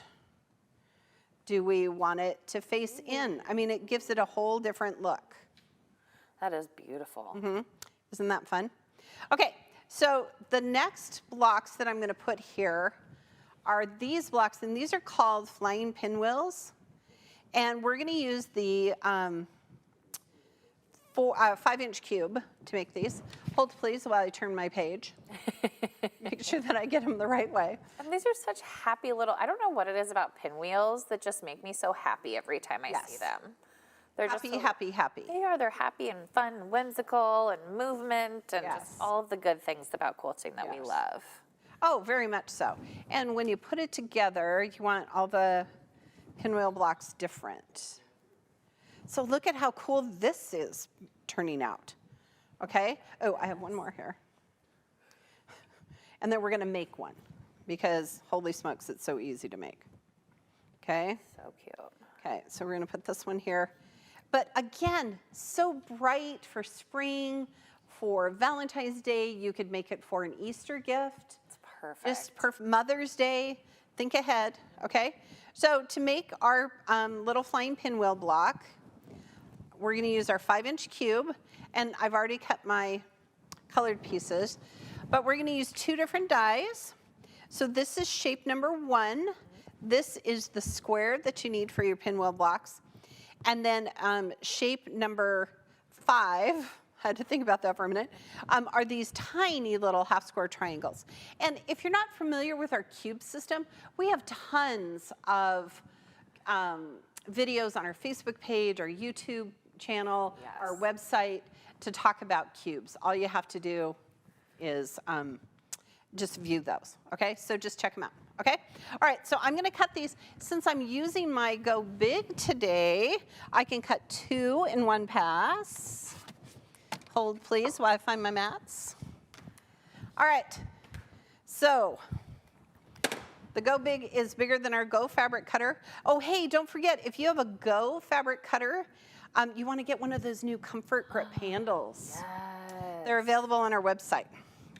Do we want it to face in? I mean, it gives it a whole different look. That is beautiful. Isn't that fun? Okay, so the next blocks that I'm going to put here are these blocks, and these are called flying pinwheels. And we're going to use the 5-inch cube to make these. Hold please while I turn my page. Make sure that I get them the right way. And these are such happy little, I don't know what it is about pinwheels that just make me so happy every time I see them. They're Happy, just so, happy, happy. they're happy and fun and whimsical and movement and just all of the good things about quilting that we love. Oh, very much so. And when you put it together, you want all the pinwheel blocks different. So look at how cool this is turning out. Okay? Oh, I have one more here. And then we're going to make one because holy smokes, it's so easy to make. Okay? So cute. Okay, so we're going to put this one here. But again, so bright for spring, for Valentine's Day. You could make it for an Easter gift. It's perfect. Just Mother's Day. Think ahead, okay? So to make our little flying pinwheel block, we're going to use our 5-inch cube, and I've already cut my colored pieces, but we're going to use 2 different dies. So this is shape number 1. This is the square that you need for your pinwheel blocks. And then shape number 5, I had to think about that for a minute, are these tiny little half square triangles. And if you're not familiar with our cube system, we have tons of videos on our Facebook page, our YouTube channel, our website to talk about cubes. All you have to do is just view those, okay? So just check them out, okay? All right, so I'm gonna cut these. Since I'm using my Go Big today, I can cut 2 in one pass. Hold please while I find my mats. All right, so the Go Big is bigger than our Go fabric cutter. Oh, hey, don't forget, if you have a Go fabric cutter, you wanna get one of those new Comfort Grip handles. Yes. They're available on our website.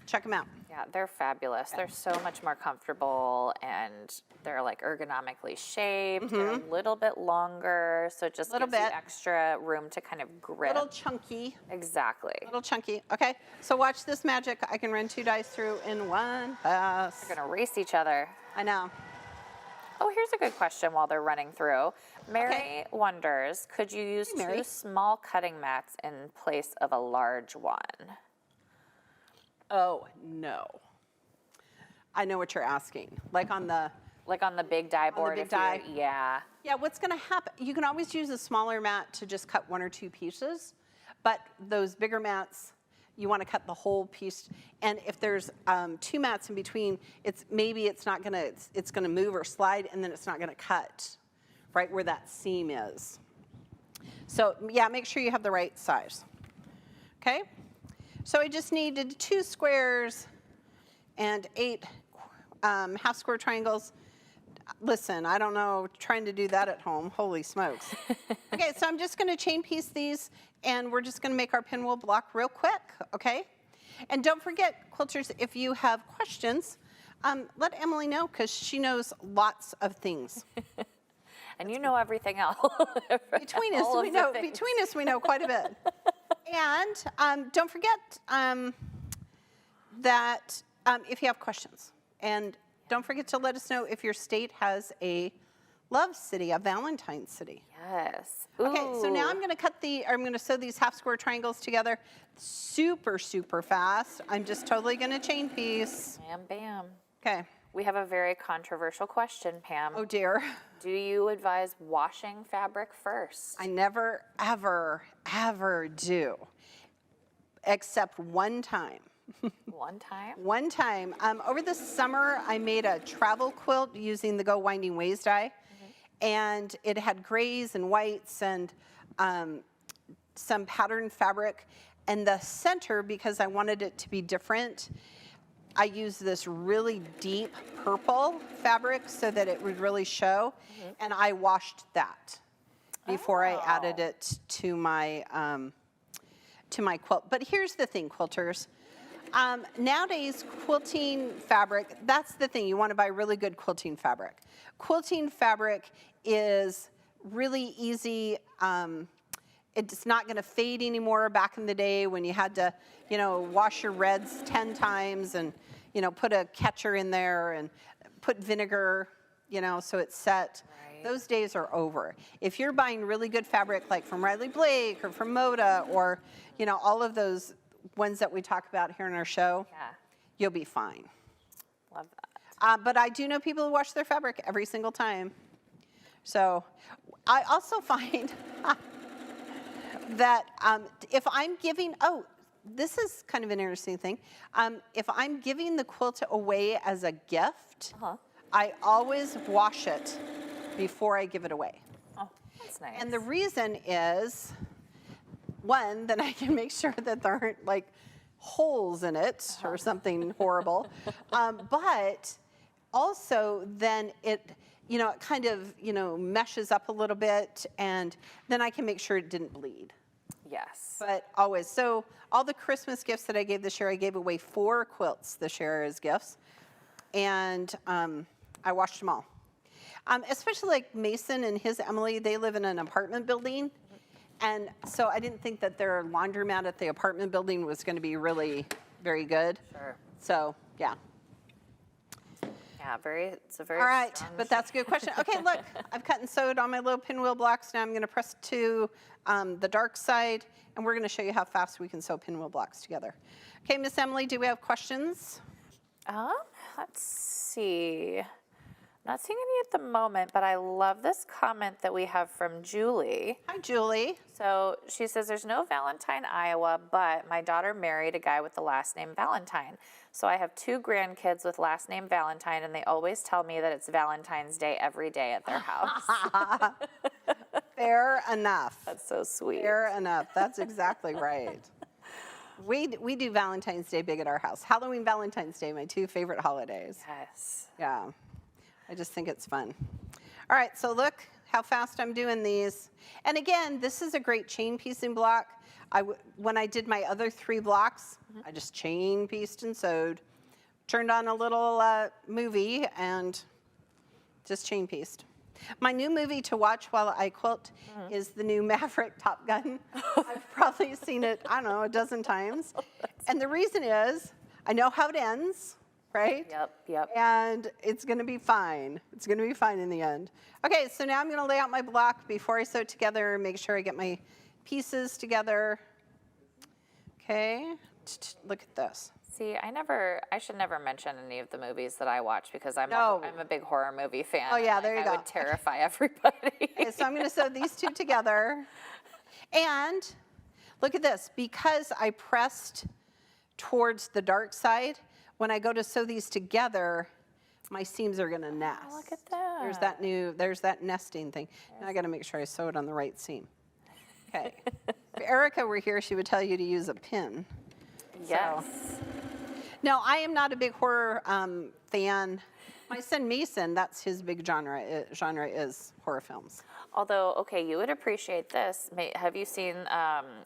Check them out. Yeah, they're fabulous. They're so much more comfortable and they're like ergonomically shaped. They're a little bit longer, so it just gives you extra room to kind of grip. Little chunky. Exactly. Little chunky. Okay, so watch this magic. I can run 2 dice through in one pass. They're gonna race each other. I know. Oh, here's a good question while they're running through. Mary wonders, could you use 2 small cutting mats in place of a large one? Oh, no. I know what you're asking. Like on the big die board. big die. Yeah. Yeah, what's going to happen, you can always use a smaller mat to just cut 1 or 2 pieces, but those bigger mats, you want to cut the whole piece. And if there's 2 mats in between, it's not going to, it's going to move or slide, and then it's not going to cut right where that seam is. So yeah, make sure you have the right size. Okay? So I just needed 2 squares and 8 half square triangles. Listen, I don't know, trying to do that at home, holy smokes. Okay, so I'm just gonna chain piece these, and we're just gonna make our pinwheel block real quick, okay? And don't forget, quilters, if you have questions, let Emily know, because she knows lots of things. And you know everything else. Between us, we know quite a bit. And don't forget that if you have questions, and don't forget to let us know if your state has a love city, a Valentine city. Yes. Okay, so now Ooh. I'm gonna sew these half square triangles together super, super fast. I'm just totally gonna chain piece. Bam, bam. Okay. We have a very controversial question, Pam. Oh dear. Do you advise washing fabric first? I never, ever, ever do, except one time. One time? One time, over the summer, I made a travel quilt using the Go Winding Ways die, and it had grays and whites and some patterned fabric. And the center, because I wanted it to be different, I used this really deep purple fabric so that it would really show, and I washed that before I added it to my quilt. But here's the thing, quilters. Nowadays, quilting fabric, that's the thing. You want to buy really good quilting fabric. Quilting fabric is really easy. It's not going to fade anymore. Back in the day when you had to, wash your reds 10 times and, put a catcher in there and put vinegar, so it's set. Right. Those days are over. If you're buying really good fabric like from Riley Blake or from Moda or, all of those ones that we talk about here in our show, you'll be fine. Love that. But I do know people who wash their fabric every single time. So I also find that if I'm giving, this is kind of an interesting thing. If I'm giving the quilt away as a gift, I always wash it before I give it away. Oh, that's nice. And the reason is, one, then I can make sure that there aren't like holes in it or something horrible. But also then it kind of, meshes up a little bit, and then I can make sure it didn't bleed. Yes. But always. So all the Christmas gifts that I gave this year, I gave away 4 quilts this year as gifts. And I washed them all. Especially like Mason and his Emily, they live in an apartment building. And so I didn't think that their laundromat at the apartment building was going to be really very good. Sure. So, yeah. Yeah, it's a very All right, strong but that's a good question. Okay, look, I've cut and sewed on my little pinwheel blocks. Now I'm going to press to the dark side, and we're going to show you how fast we can sew pinwheel blocks together. Okay, Miss Emily, do we have questions? Let's see. Not seeing any at the moment, but I love this comment that we have from Julie. Hi, Julie. So she says, there's no Valentine, Iowa, but my daughter married a guy with the last name Valentine. So I have 2 grandkids with last name Valentine, and they always tell me that it's Valentine's Day every day at their house. Fair enough. That's so sweet. Fair enough. That's exactly right. We do Valentine's Day big at our house. Halloween, Valentine's Day, my 2 favorite holidays. Yes. Yeah, I just think it's fun. All right, so look how fast I'm doing these. And again, this is a great chain piecing block. When I did my other 3 blocks, I just chain pieced and sewed, turned on a little movie, and just chain pieced. My new movie to watch while I quilt is the new Maverick Top Gun. I've probably seen it, I don't know, a dozen times. And the reason is, I know how it ends, right? Yep. And it's going to be fine. It's going to be fine in the end. Okay, so now I'm going to lay out my block before I sew it together, make sure I get my pieces together. Okay, look at this. See, I should never mention any of the movies that I watch because I'm No. a big horror movie fan. Oh, yeah, and, there you I go. would terrify everybody. Okay, so I'm going to sew these 2 together. And look at this. Because I pressed towards the dark side, when I go to sew these together, my seams are going to nest. Oh, look at that. There's that nesting thing. Now I got to make sure I sew it on the right seam. Okay. If Erica were here, she would tell you to use a pin. Yes. No, I am not a big horror fan. My son Mason, that's his big genre is horror films. Although, okay, you would appreciate this. Have you seen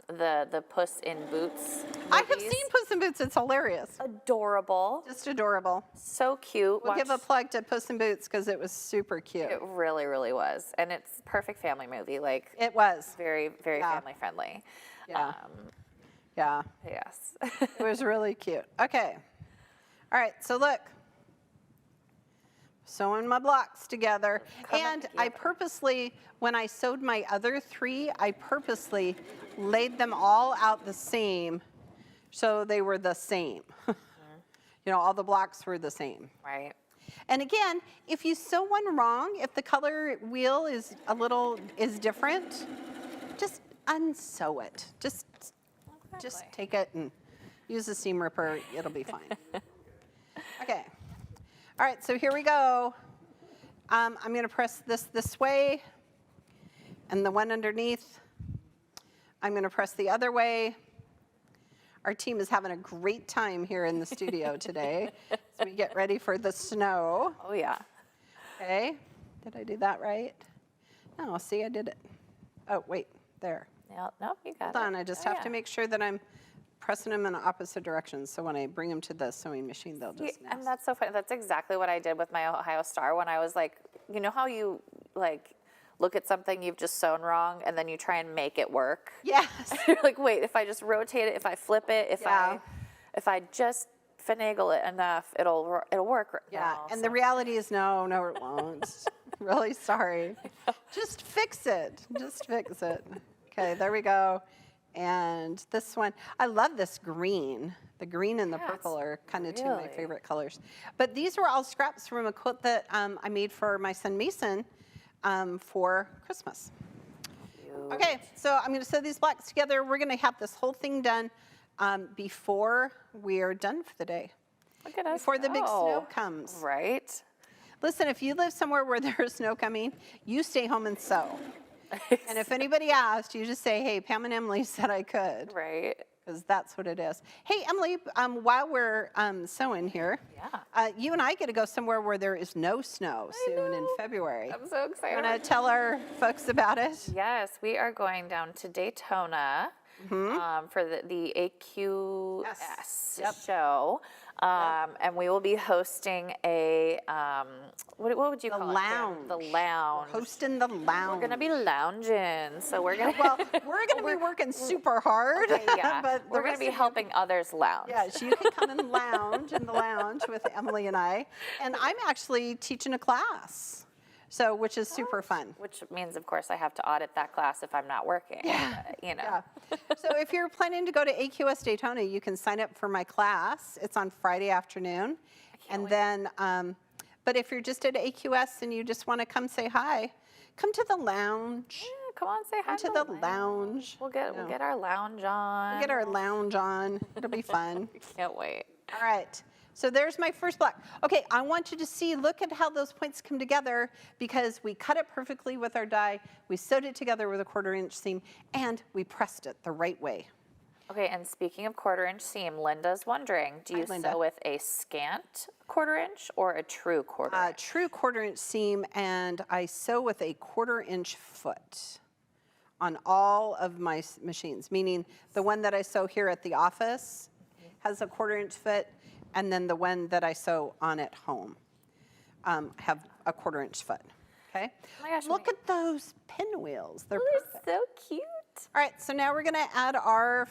the Puss in Boots I have movies? seen Puss in Boots. It's hilarious. Adorable. Just adorable. So cute. We'll give a plug to Puss in Boots because it was super cute. It really, really was. And it's perfect family movie. Like, It was. very, very Yeah. family friendly. Yeah. Yeah. Yes. It was really cute. Okay. All right. So look. Sewing my blocks together. And I purposely, when I sewed my other 3, I purposely laid them all out the same so they were the same. You know, all the blocks were the same. Right. And again, if you sew one wrong, if the color wheel is different, just unsew it. Just take it and use a seam ripper. It'll be fine. Okay. All right, so here we go. I'm going to press this way, and the one underneath, I'm going to press the other way. Our team is having a great time here in the studio today as we get ready for the snow. Oh, yeah. Okay, did I do that right? No, see, I did it. Oh, wait, there. No, you got Hold it. on, I just have to make sure that I'm pressing them in opposite directions, so when I bring them to the sewing machine, they'll just And that's so funny. That's exactly what I did with my Ohio Star when I was like, you know how you like look at something you've just sewn wrong and then you try and make it work? Yes. You're like, wait, if I just rotate it, if I flip it, if Yeah. I just finagle it enough, it'll work. Yeah, now, and so. the reality is no, it won't. Really sorry. Just fix it. Just fix it. Okay, there we go. And this one, I love this green. The green and the purple are kind of 2 of my really favorite colors. But these were all scraps from a quilt that I made for my son Mason for Christmas. Cute. Okay, so I'm going to sew these blocks together. We're going to have this whole thing done before we are done for the day. Look at us Before the big snow go. comes. Right. Listen, if you live somewhere where there's snow coming, you stay home and sew. And if anybody asked, you just say, hey, Pam and Emily said I could. Right. Because that's what it is. Hey, Emily, while we're sewing here, you and I get to go somewhere where there is no snow soon in February. I'm so excited. You want to tell our folks about it? Yes, we are going down to Daytona for the AccuQuilt show. And we will be hosting a, what would you call it? Lounge. The lounge. Hosting the lounge. We're going to be lounging. So we're going to. Well, we're going to be working super hard. Okay, yeah. But we're going to be helping others lounge. Yeah, so you can come and lounge in the lounge with Emily and I. And I'm actually teaching a class. So, which is super fun. Which means, of course, I have to audit that class if I'm not working. Yeah. You know. Yeah. So if you're planning to go to AQS Daytona, you can sign up for my class. It's on Friday afternoon. And then, but if you're just at AQS and you just want to come say hi, come to the lounge. Yeah, come on, say hi Come to the lounge. We'll get our lounge on. We'll get our lounge on. It'll be fun. Can't wait. All right. So there's my first block. Okay, I want you to see, look at how those points come together because we cut it perfectly with our die, we sewed it together with a 1/4-inch seam, and we pressed it the right way. Okay, and speaking of 1/4-inch seam, Linda's wondering, do you Linda. sew with a scant 1/4-inch or a true 1/4-inch? True 1/4-inch seam, and I sew with a 1/4-inch foot on all of my machines, meaning the one that I sew here at the office has a 1/4-inch foot, and then the one that I sew on at home have a 1/4-inch foot, okay? Oh my gosh, Look at those pinwheels, they're They're perfect. so cute. All right, so now we're gonna add our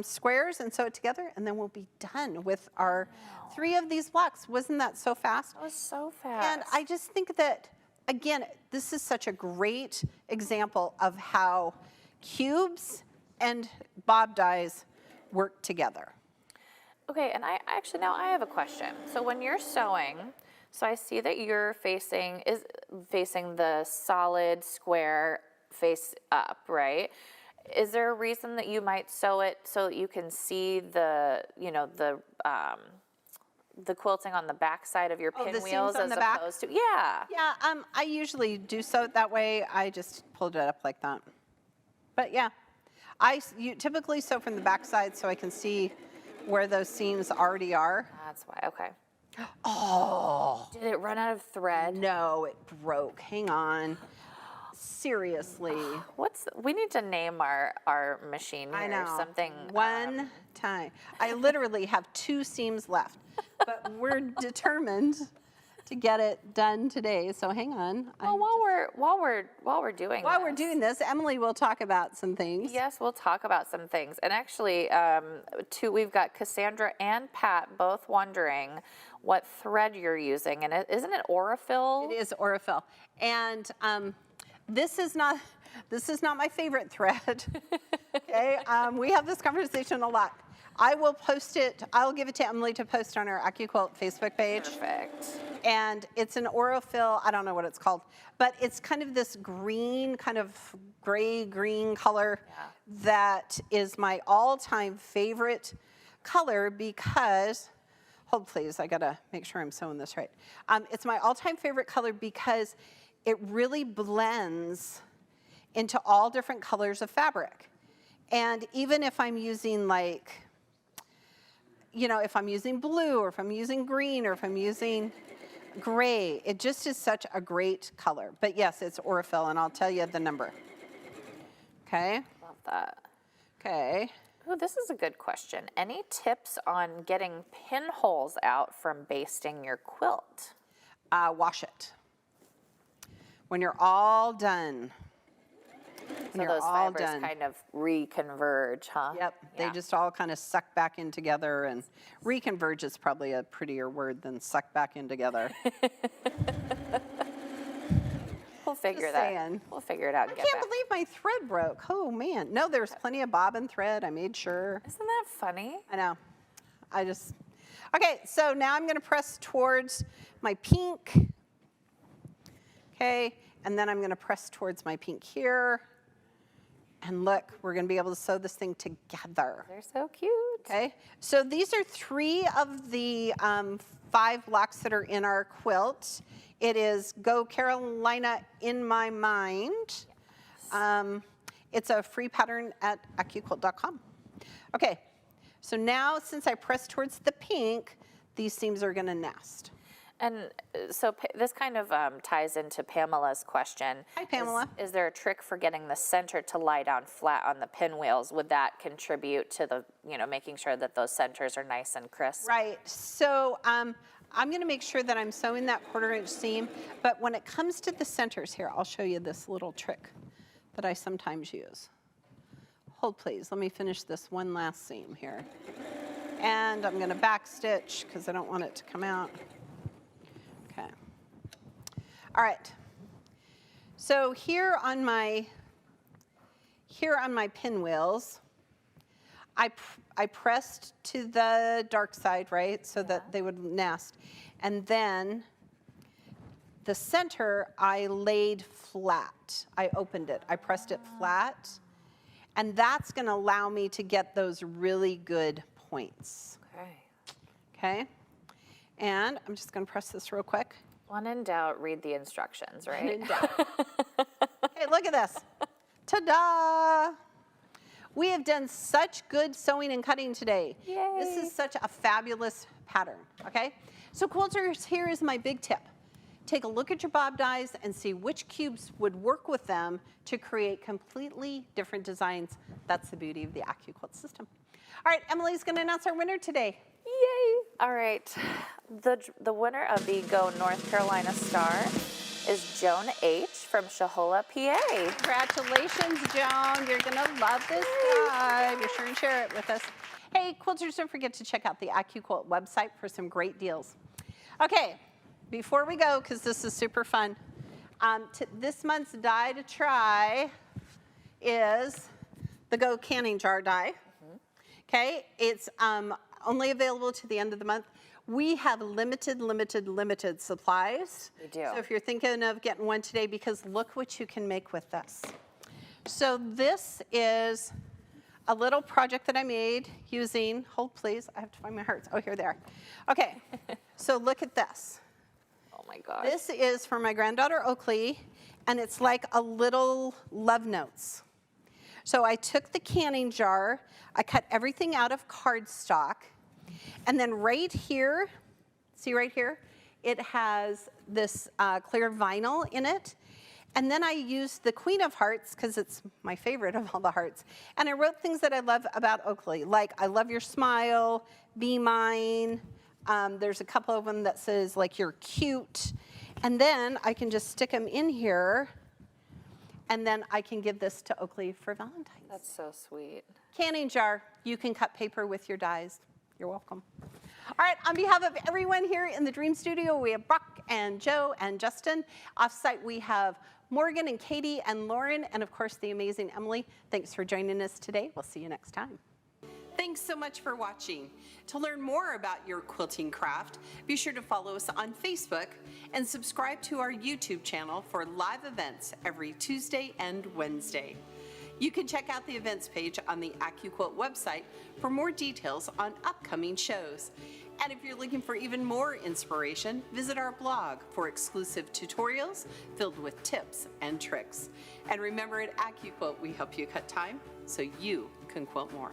squares and sew it together, and then we'll be done with our 3 of these blocks. Wasn't that so fast? That was so fast. And I just think that, again, this is such a great example of how cubes and bob dies work together. Okay, and I actually now I have a question. So when you're sewing, so I see that you're facing the solid square face up, right? Is there a reason that you might sew it so that you can see the quilting on the back side of your Oh, the seams pinwheels on as the back? opposed to yeah. Yeah, I usually do sew it that way. I just pulled it up like that. But yeah, you typically sew from the back side so I can see where those seams already are. That's why. Okay. Oh, Did it run out of thread? no, it broke. Hang on. Seriously. We need to name our machine here. I know. Something. One time. I literally have 2 seams left, but we're determined to get it done today. So hang on. Well, while we're doing this, Emily will talk about some things. Yes, we'll talk about some things. And actually, we've got Cassandra and Pat both wondering what thread you're using. And isn't it Aurifil? It is Aurifil. And this is not my favorite thread. Okay, we have this conversation a lot. I will post it. I'll give it to Emily to post on our AccuQuilt Facebook page. Perfect. And it's an Aurifil. I don't know what it's called, but it's kind of this green, kind of gray-green color that is my all-time favorite color because, hold please, I gotta make sure I'm sewing this right. It's my all-time favorite color because it really blends into all different colors of fabric. And even if I'm using like, you know, if I'm using blue or if I'm using green or if I'm using gray, it just is such a great color. But yes, it's Aurifil, and I'll tell you the number. Okay? Love that. Okay. Oh, this is a good question. Any tips on getting pinholes out from basting your quilt? Wash it. When you're all done. So those fibers kind of reconverge, huh? Yep, they just all kind of suck back in together, and reconverge is probably a prettier word than suck back in together. We'll figure We'll figure it out. I can't believe my thread broke. Oh man, no, there's plenty of bobbin thread. I made sure. Isn't that funny? I know. Okay, so now I'm going to press towards my pink. Okay, and then I'm going to press towards my pink here. And look, we're going to be able to sew this thing together. They're so cute. Okay, so these are 3 of the 5 blocks that are in our quilt. It is Go Carolina in My Mind. Yes. It's a free pattern at AccuQuilt.com. Okay, so now since I pressed towards the pink, these seams are going to nest. And so this kind of ties into Pamela's question. Hi, Pamela. Is there a trick for getting the center to lie down flat on the pinwheels? Would that contribute to the, making sure that those centers are nice and crisp? Right. So I'm going to make sure that I'm sewing that 1/4 inch seam. But when it comes to the centers here, I'll show you this little trick that I sometimes use. Hold please. Let me finish this one last seam here. And I'm going to back stitch because I don't want it to come out. Okay. All right. So here on my pinwheels, I pressed to the dark side, right, so that they would nest. And then the center I laid flat. I opened it. I pressed it flat. And that's going to allow me to get those really good points. Okay. Okay? And I'm just going to press this real quick. When in doubt, read the instructions, right? When in doubt. Hey, look at this. Ta-da! We have done such good sewing and cutting today. Yay. This is such a fabulous pattern, okay? So quilters, here is my big tip. Take a look at your bob dies and see which cubes would work with them to create completely different designs. That's the beauty of the AccuQuilt system. All right, Emily's going to announce our winner today. Yay! All right, the winner of the Go North Carolina Star is Joan H. from Shahola, PA. Congratulations, Joan. You're going to love this guide. Be sure and share it with us. Hey, quilters, don't forget to check out the AccuQuilt website for some great deals. Okay, before we go, because this is super fun, this month's die to try is the Go Canning Jar die. Okay, it's only available to the end of the month. We have limited supplies. We do. So if you're thinking of getting one today, because look what you can make with this. So this is a little project that I made using, hold please, I have to find my hearts. Oh, here they are. Okay, so look at this. Oh my gosh. This is for my granddaughter Oakley, and it's like a little love notes. So I took the canning jar, I cut everything out of cardstock, and then right here, See right here? It has this clear vinyl in it. And then I used the Queen of Hearts because it's my favorite of all the hearts. And I wrote things that I love about Oakley, like I love your smile, be mine. There's a couple of them that says like you're cute. And then I can just stick them in here. And then I can give this to Oakley for Valentine's. That's so sweet. Canning jar, you can cut paper with your dies. You're welcome. All right, on behalf of everyone here in the Dream Studio, we have Brock and Joe and Justin. Off-site, we have Morgan and Katie and Lauren, and of course, the amazing Emily. Thanks for joining us today. We'll see you next time. Thanks so much for watching. To learn more about your quilting craft, be sure to follow us on Facebook and subscribe to our YouTube channel for live events every Tuesday and Wednesday. You can check out the events page on the AccuQuilt website for more details on upcoming shows. And if you're looking for even more inspiration, visit our blog for exclusive tutorials filled with tips and tricks. And remember, at AccuQuilt, we help you cut time so you can quilt more.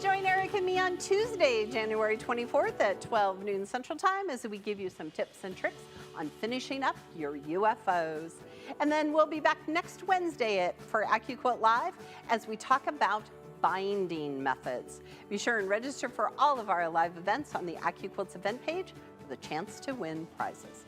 Join Eric and me on Tuesday, January 24th at 12 noon Central Time as we give you some tips and tricks on finishing up your UFOs. And then we'll be back next Wednesday for AccuQuilt Live as we talk about binding methods. Be sure and register for all of our live events on the AccuQuilt's event page for the chance to win prizes.